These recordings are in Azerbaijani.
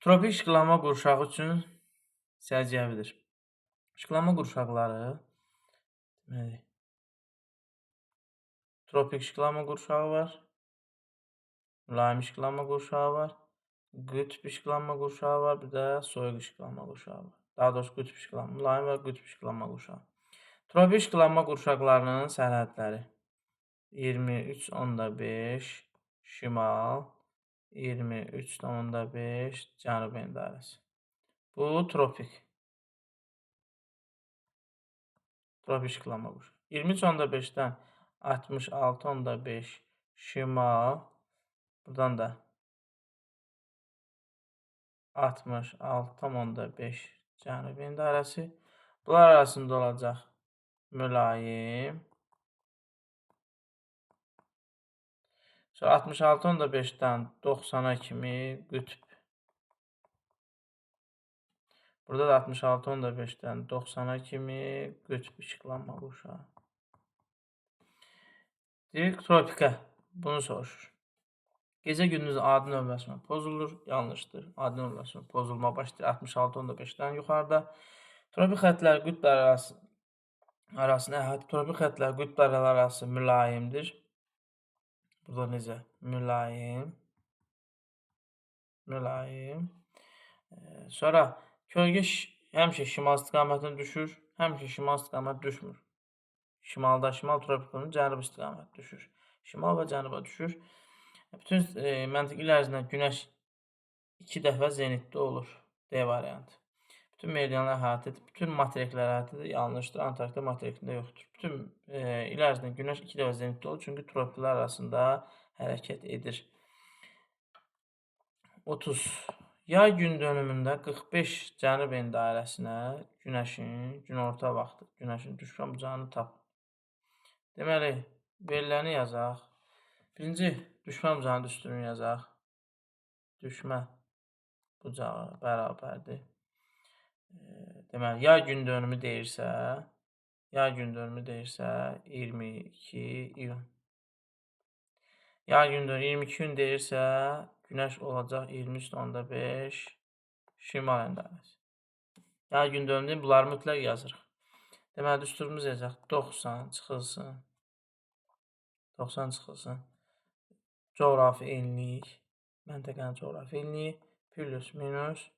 Tropik işıqlanma qurşağı üçün səciyyəvidir. İşıqlanma qurşaqları, deməli, tropik işıqlanma qurşağı var, mülayim işıqlanma qurşağı var, qütb işıqlanma qurşağı var, bir də soyuq işıqlanma qurşağı var. Daha doğrusu qütb işıqlanma, mülayim və qütb işıqlanma qurşağı. Tropik işıqlanma qurşaqlarının sərhədləri 23.5 şimal, 23.5 cənub endarəsi. Bu tropik işıqlanma qurşağı. 23.5-dən 66.5 şimal, buradan da 66.5 cənub endarəsi. Bunlar arasında olacaq mülayim. Sonra 66.5-dən 90-a kimi qütb. Burada da 66.5-dən 90-a kimi qütb işıqlanma qurşağı. Deyək, tropikə bunu soruşur. Gecə gündüz adi növbəsində pozulur, yanlışdır. Adi növbəsində pozulma başlayır 66.5-dən yuxarıda. Tropik xəttlər qütblər arası mülayimdir. Burada necə? Mülayim. Sonra kölgə həmişə şimal istiqamətində düşür, həmişə şimal istiqamət düşmür. Şimal tropikinin cənub istiqamət düşür. Şimal və cənuba düşür. Bütün məntiq il ərzində günəş 2 dəfə zenitdə olur. D variantı. Bütün meridianlar əhatə edir, bütün materiklər əhatə edir. Yanlışdır. Antarktida materikində yoxdur. Bütün il ərzində günəş 2 dəfə zenitdə olur. Çünki tropiklər arasında hərəkət edir. 30. Yay gün dönümündə 45 cənub endarəsinə günəşin günorta vaxtı, günəşin düşmə bucağını tapın. Deməli, veriləni yazaq. Birinci, düşmə bucağının düsturunu yazaq. Düşmə bucağı bərabərdir. Deməli, yay gün dönümü deyirsə 22 iyun. Yay gün dönümü 22 gün deyirsə, günəş olacaq 23.5 şimal endarəsi. Yay gün dönümü bunları mütləq yazırıq. Deməli, düsturumuz yazaq 90 çıxılsın. Coğrafi enlik, məntəqənin coğrafi enliyi plus minus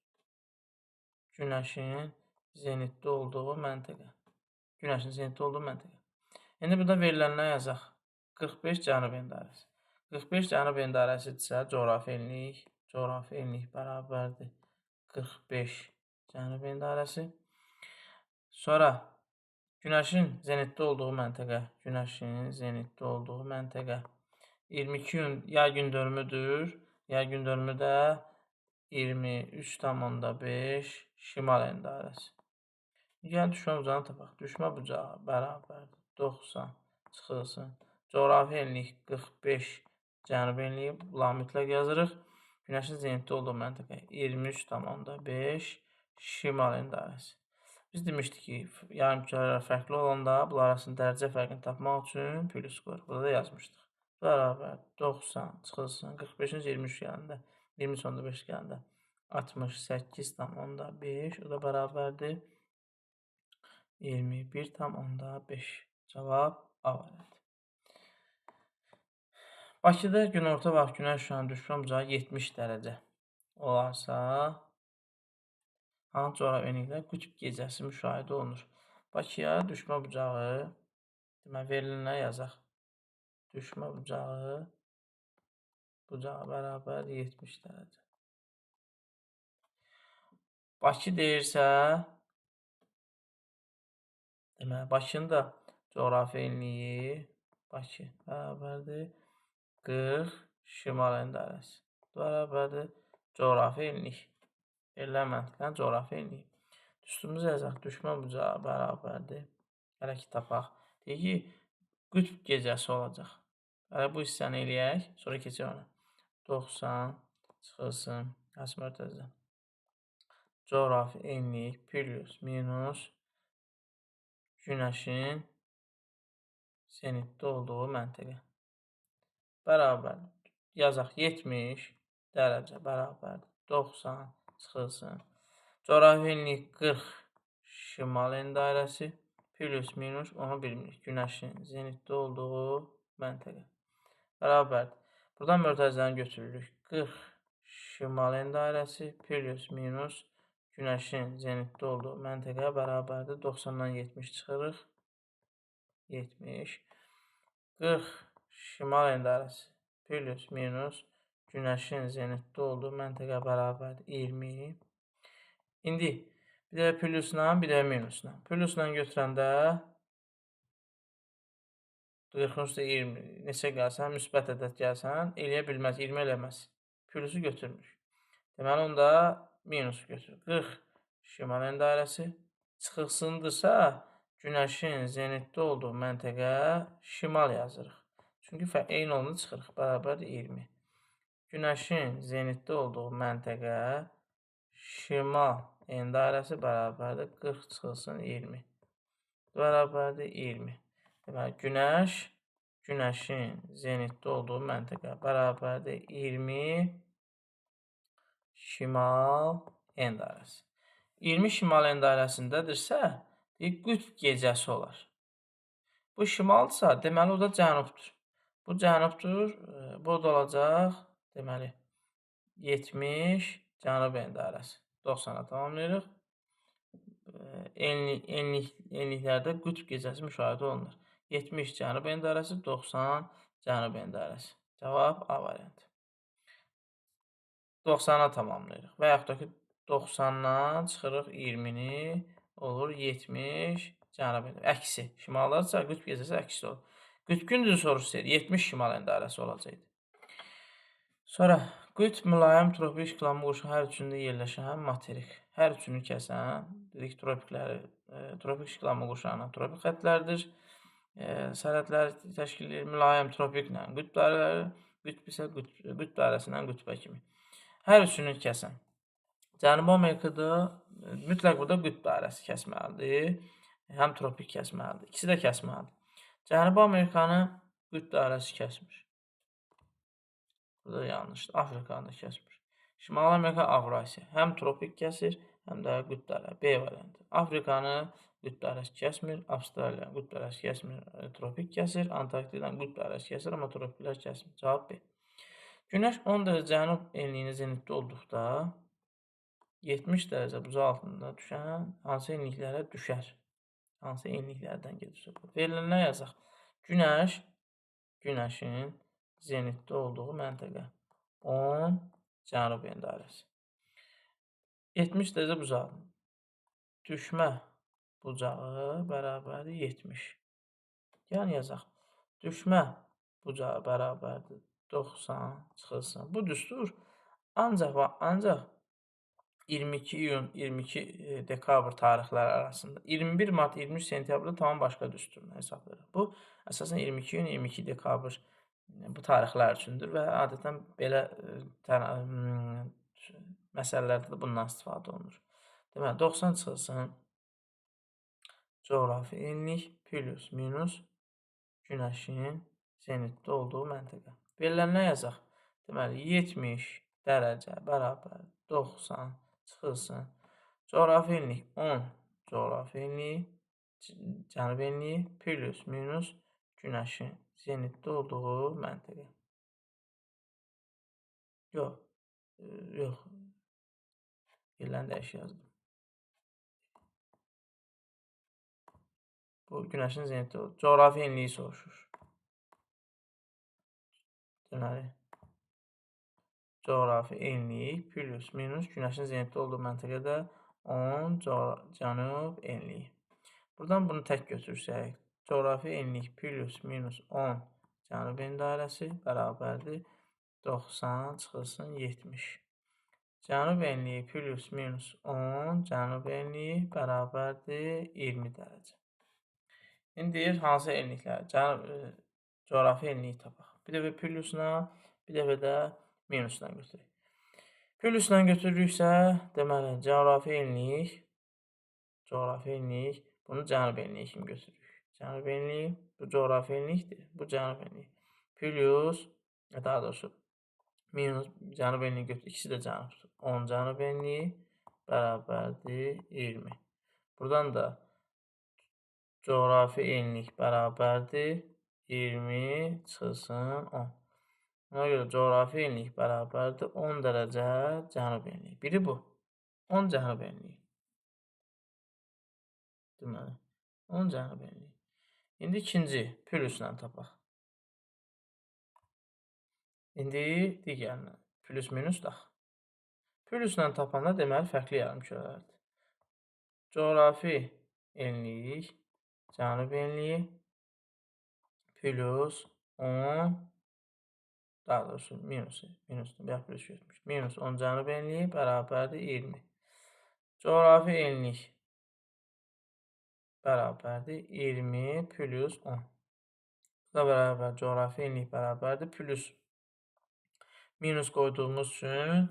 günəşin zenitdə olduğu məntəqə. İndi burada verilənlər yazaq. 45 cənub endarəsi. 45 cənub endarəsidirsə coğrafi enlik bərabərdir 45 cənub endarəsi. Sonra günəşin zenitdə olduğu məntəqə 22 gün yay gün dönümüdür. Yay gün dönümü də 23.5 şimal endarəsi. Yəni düşmə bucağını tapaq. Düşmə bucağı bərabərdir 90 çıxılsın. Coğrafi enlik 45 cənub enliyi. Bunları mütləq yazırıq. Günəşin zenitdə olduğu məntəqə 23.5 şimal endarəsi. Biz demişdik ki, yarımkürələr fərqli olanda bunlar arasında dərəcə fərqini tapmaq üçün plus qoyuruq. Burada da yazmışdıq. Bərabər 90 çıxılsın. 45-in 23 gələndə, 23.5 gələndə 68.5. O da bərabərdir 21.5. Cavab A variantı. Bakıda günorta vaxt günəş şüanın düşmə bucağı 70 dərəcə olarsa, hansı coğrafi enlikdə qütb gecəsi müşahidə olunur? Bakıya düşmə bucağı, deməli, verilənləri yazaq. Düşmə bucağı bərabər 70 dərəcə. Bakı deyirsə, deməli, Bakının da coğrafi enliyi Bakı bərabərdir 40 şimal endarəsi. Bərabərdir coğrafi enlik. Verilən məntiqlərin coğrafi enliyi. Düsturumuzu yazaq. Düşmə bucağı bərabərdir. Hələ ki tapaq. Deyək ki, qütb gecəsi olacaq. Hələ bu hissəni eləyək. Sonra keçək ona. 90 çıxılsın. Əsmərtəzə. Coğrafi enlik plus minus günəşin zenitdə olduğu məntəqə. Bərabər yazaq 70 dərəcə bərabərdir 90 çıxılsın. Coğrafi enlik 40 şimal en dairəsi plus minus onu bilmirik. Günəşin zenitdə olduğu məntəqə. Bərabərdir. Buradan mötərizəni götürürük. 40 şimal en dairəsi plus minus günəşin zenitdə olduğu məntəqə bərabərdir. 90-dan 70 çıxırıq. 70. 40 şimal en dairəsi plus minus günəşin zenitdə olduğu məntəqə bərabərdir. 20. İndi bir də plusla, bir də minusla. Plusla götürəndə 40-ın üstə 20 neçə gəlsən, müsbət ədəd gəlsən, eləyə bilməz, 20 eləməz. Plusu götürmür. Deməli, onda minusu götürür. 40 şimal en dairəsi çıxılsındırsa, günəşin zenitdə olduğu məntəqə şimal yazırıq. Çünki eyni olanda çıxırıq. Bərabərdir 20. Günəşin zenitdə olduğu məntəqə şimal en dairəsi bərabərdir 40 çıxılsın 20. Bərabərdir 20. Deməli, günəşin zenitdə olduğu məntəqə bərabərdir 20 şimal en dairəsi. 20 şimal en dairəsindədirsə, qütb gecəsi olar. Bu şimaldırsa, deməli, o da cənubdur. Bu cənubdur, bu da olacaq, deməli, 70 cənub en dairəsi. 90-a tamamlayırıq. Enliklərdə qütb gecəsi müşahidə olunur. 70 cənub en dairəsi, 90 cənub en dairəsi. Cavab A variantı. 90-a tamamlayırıq. Və yaxud da ki, 90-dan çıxırıq 20-ni, olur 70 cənub en dairəsi. Əksi. Şimallarsa qütb gecəsi əksi olur. Qütb gündüzü soruşsaydı 70 şimal en dairəsi olacaqdı. Sonra qütb mülayim tropik iqlimli qurşaq hər üçündə yerləşən materik. Hər üçünü kəsən, dedik tropikləri, tropik iqlimli qurşağına tropik xəttlərdir. Sərhədləri təşkil edir. Mülayim tropiklə qütb dairələri, qütb isə qütb dairəsindən qütbə kimi. Hər üçünü kəsən. Cənubi Amerikada mütləq burada qütb dairəsi kəsməlidir. Həm tropik kəsməlidir. İkisi də kəsməlidir. Cənubi Amerikanı qütb dairəsi kəsmir. Bu da yanlışdır. Afrikanı da kəsmir. Şimali Amerika, Avrasiya. Həm tropik kəsir, həm də qütb dairəsi. B variantı. Afrikanı qütb dairəsi kəsmir. Avstraliya qütb dairəsi kəsmir. Tropik kəsir. Antarktidanın qütb dairəsi kəsir, amma tropiklər kəsmir. Cavab B. Günəş 10 dərəcə cənub enliyinin zenitdə olduqda 70 dərəcə bucağı altında düşən hansı enliklərə düşər? Hansı enliklərdən gedirsə? Verilənə yazaq. Günəşin zenitdə olduğu məntəqə 10 cənub en dairəsi. 70 dərəcə bucağı. Düşmə bucağı bərabərdir 70. Yəni yazaq. Düşmə bucağı bərabərdir 90 çıxılsın. Bu düstur ancaq 22 iyun, 22 dekabr tarixləri arasında 21 mart, 23 sentyabrda tamam başqa düsturunu hesablayırıq. Bu əsasən 22 iyun, 22 dekabr bu tarixlər üçündür və adətən belə məsələlərdə də bundan istifadə olunur. Deməli, 90 çıxılsın coğrafi enlik plus minus günəşin zenitdə olduğu məntəqə. Verilənə yazaq. Deməli, 70 dərəcə bərabər 90 çıxılsın. Coğrafi enlik 10 coğrafi enlik, cənub enliyi plus minus günəşin zenitdə olduğu məntəqə. Yox. Verilən dəyişik yazdım. Bu günəşin zenitdə olduğu. Coğrafi enliyi soruşur. Deməli, coğrafi enlik plus minus günəşin zenitdə olduğu məntəqədə 10 cənub enliyi. Buradan bunu tək götürsək, coğrafi enlik plus minus 10 cənub en dairəsi bərabərdir 90 çıxılsın 70. Cənub enliyi plus minus 10 cənub enliyi bərabərdir 20 dərəcə. İndi deyir, hansı enliklər? Coğrafi enliyi tapaq. Bir dəfə plusla, bir dəfə də minusla götürək. Plusla götürürüksə, deməli, coğrafi enlik, bunu cənub enliyi kimi götürürük. Cənub enliyi, bu coğrafi enlikdir, bu cənub enliyi. Plus, daha doğrusu, minus cənub enliyi götür. İkisi də cənubdur. 10 cənub enliyi bərabərdir 20. Buradan da coğrafi enlik bərabərdir 20 çıxılsın 10. Ona görə coğrafi enlik bərabərdir 10 dərəcə cənub enliyi. Biri bu. 10 cənub enliyi. Deməli, 10 cənub enliyi. İndi ikinci pürüzlə tapaq. İndi digərinə plus minus dax. Pürüzlə tapanda deməli fərqli yarımkürələrdir. Coğrafi enlik, cənub enliyi plus 10 daha doğrusu minus bir plus götürmüş. Minus 10 cənub enliyi bərabərdir 20. Coğrafi enlik bərabərdir 20 plus 10. Bu da bərabər coğrafi enlik bərabərdir plus minus qoyduğumuz üçün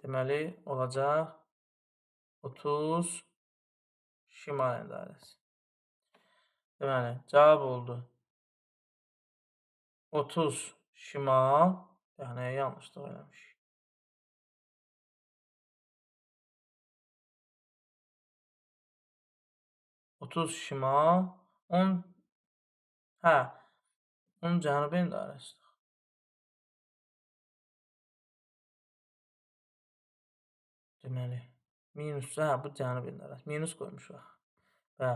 deməli olacaq 30 şimal dairəsi. Deməli cavab oldu 30 şimal, yəni yanlışlıq eləmişik. 30 şimal, 10 10 cənubi dairəsidir. Deməli, minus, bu cənub dairəsi. Minus qoymuşuq. Və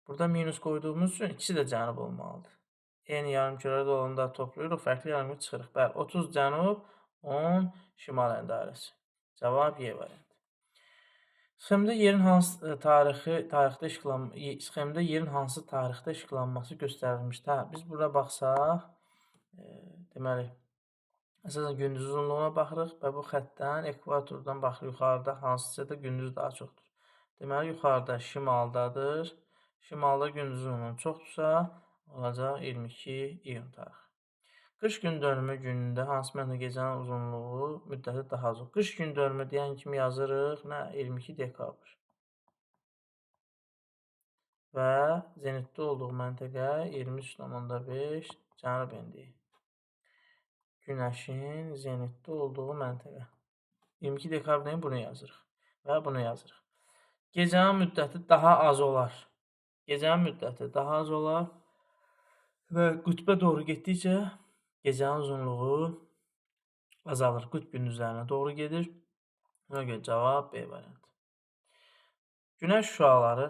burada minus qoyduğumuz üçün ikisi də cənub olmalıdır. Eyni yarımkürədə olanda toplayırıq, fərqli yarımkürə çıxırıq. Bəli, 30 cənub, 10 şimal dairəsi. Cavab Y variantı. Sxemdə yerin hansı tarixdə işıqlanması göstərilmişdir? Biz burada baxsaq, deməli, əsasən gündüz uzunluğuna baxırıq və bu xəttdən, ekvatordan baxırıq, yuxarıda hansısa da gündüz daha çoxdur. Deməli, yuxarıda şimaldadır. Şimalda gündüz uzunluğu çoxdursa, olacaq 22 iyun tarixi. Qış gün dönümü günündə hansı məntəqə gecənin uzunluğu müddəti daha az olur? Qış gün dönümü deyən kimi yazırıq, 22 dekabr. Və zenitdə olduğu məntəqə 23,5 cənub enliyi. Günəşin zenitdə olduğu məntəqə. 22 dekabr deyin, bunu yazırıq. Və bunu yazırıq. Gecənin müddəti daha az olar. Gecənin müddəti daha az olar. Və qütbə doğru getdikcə gecənin uzunluğu azalır. Qütb gündüzlərinə doğru gedir. Ona görə cavab B variantı. Günəş şüaları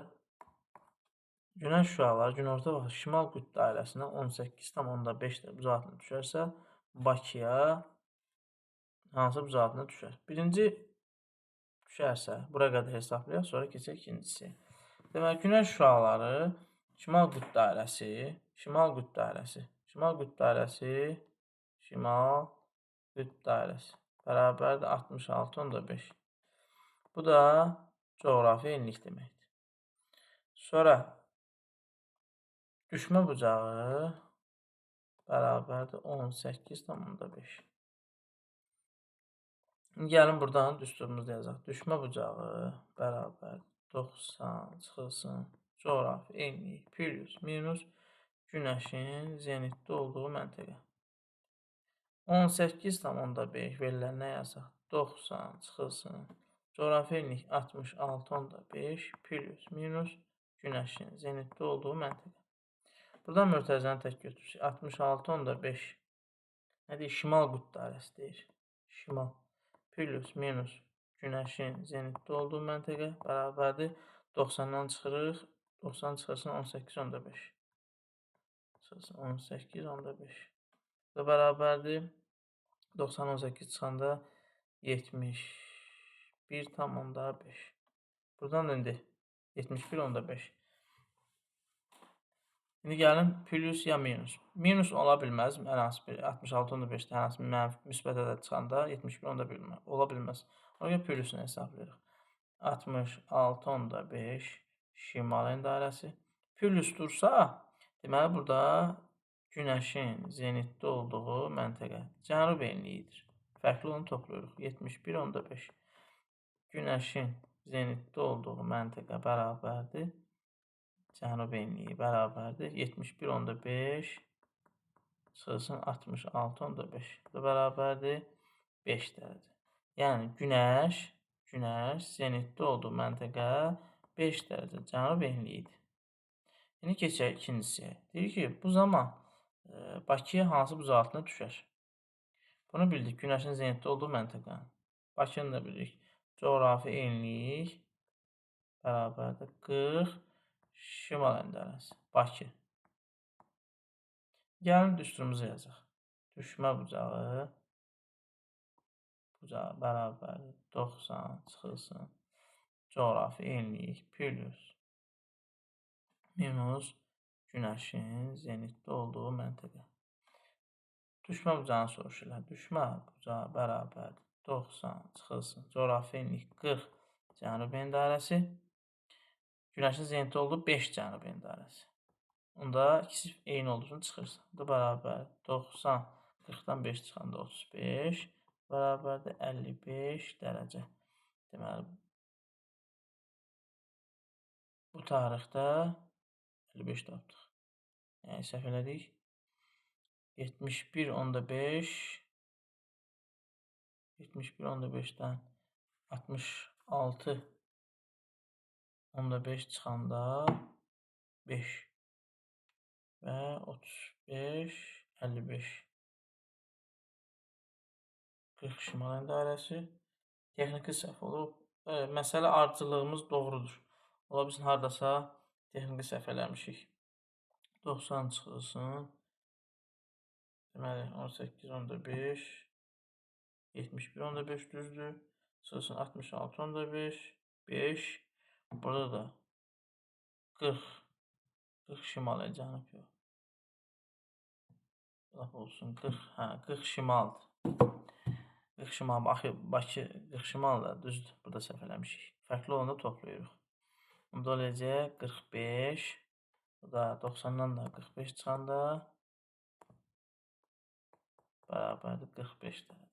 günorta vaxtı şimal qütb dairəsinə 18,5 bucaqlığına düşərsə, Bakıya hansı bucaqlığına düşər? Birinci düşərsə, bura qədər hesablayaq, sonra keçək ikincisi. Deməli, günəş şüaları şimal qütb dairəsi bərabərdir 66,5. Bu da coğrafi enlik deməkdir. Sonra düşmə bucağı bərabərdir 18,5. Gəlin buradan düsturumuzda yazaq. Düşmə bucağı bərabərdir 90 çıxılsın coğrafi enlik plus minus günəşin zenitdə olduğu məntəqə. 18,5 verilərinə yazaq. 90 çıxılsın coğrafi enlik 66,5 plus minus günəşin zenitdə olduğu məntəqə. Buradan mötərizəni tək götürürük. 66,5 nədir? Şimal qütb dairəsi deyir. Şimal plus minus günəşin zenitdə olduğu məntəqə bərabərdir. 90-dan çıxırıq. 90 çıxırsın 18,5. 18,5. Bu bərabərdir. 90-18 çıxanda 71,5. Buradan indi 71,5. İndi gəlin plus ya minus. Minus ola bilməz. Ən hansı bir 66,5-də ən hansı bir müsbət ədəd çıxanda 71,5 ola bilməz. Ona görə plusunu hesablayırıq. 66,5 şimal dairəsi. Plus dursa, deməli burada günəşin zenitdə olduğu məntəqə cənub enliyidir. Fərqli onu toplayırıq. 71,5. Günəşin zenitdə olduğu məntəqə bərabərdir. Cənub enliyi bərabərdir. 71,5 çıxılsın 66,5. Bu da bərabərdir 5 dərəcə. Yəni günəş zenitdə olduğu məntəqə 5 dərəcə cənub enliyidir. İndi keçək ikincisiyə. Deyir ki, bu zaman Bakıya hansı bucaqaltına düşər? Bunu bildik, günəşin zenitdə olduğu məntəqə. Bakını da bilirik. Coğrafi enlik bərabərdir 40 şimal əndərəsi. Bakı. Gəlin düsturumuzu yazaq. Düşmə bucağı bərabərdir 90 çıxılsın. Coğrafi enlik minus günəşin zenitdə olduğu məntəqə. Düşmə bucağını soruşurlar. Düşmə bucağı bərabərdir 90 çıxılsın. Coğrafi enlik 40 cənub endarəsi. Günəşin zenitdə olduğu 5 cənub endarəsi. Onda ikisi eyni olduğu üçün çıxırsa. Bu da bərabər 90, 40-dan 5 çıxanda 35 bərabərdir 55 dərəcə. Deməli, bu tarixdə 55 tapdıq. Yəni, səhv elədik. 71,5 71,5-dən 66,5 çıxanda 5 və 35, 55 40 şimal əndərəsi. Texniki səhv olub. Məsələ ardıcıllığımız doğrudur. Ola bilsin, haradasa texniki səhv eləmişik. 90 çıxılsın. Deməli, 18,5 71,5 düzdür. Çıxılsın 66,5 5. Burada da 40 şimal cənub yox. Laf olsun 40 şimaldır. 40 şimal, Bakı 40 şimal da düzdür. Burada səhv eləmişik. Fərqli olanda toplayırıq. Bunda olacaq 45. Bu da 90-dan da 45 çıxanda bərabərdir 45 dərəcə.